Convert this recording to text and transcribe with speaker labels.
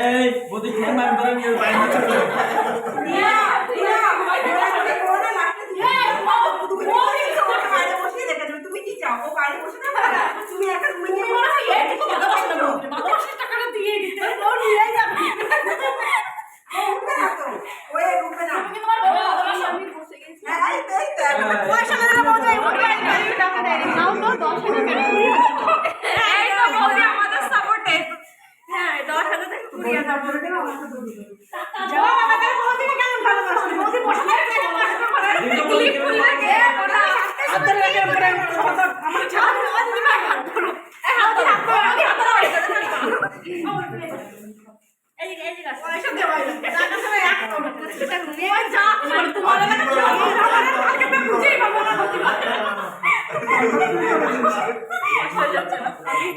Speaker 1: এই বদি খেয়ে মার ধরে নিয়ে বাইরে চলে
Speaker 2: দিয়া দিয়া বাইরে কোনা লাগতে দিয়া তুমি বাইরে বসে দেখে তুমি কি চাও ও বাইরে বসে না তুমি একটা রুমে নিয়ে বসে এইটুকু ভালোবাসার টাকাটা দিয়ে দিতে ও নিয়ে যাবে ও উঠবে না তো ওই উঠবে না তুমি তোমার ভালোবাসা আমি বসে গেছি হ্যাঁ এই তো পয়সা মেরে বলে উঠবে টাকা দেয় নাও তো 10,000 টাকা এই তো বলি আমাদের সাপোর্টে হ্যাঁ 10,000 টাকা কুড়িয়ে দাও বলে দেব আমাকে দৌড়ি যাও আমাদের বৌদি কেমন ভালোবাসে বৌদি বসে থাকে কষ্ট করে ক্লিপ খুলে গে ওটা আদর লাগে করে আমার ছাড় আমি না হাত ধরো এই হাত ধরো আমি হাত ধরো এই পয়সা দেওয়া টাকা সবাই এক করো সেটা নিয়ে যা তোমার লাগে আমাকে তো বুঝেই পাবো না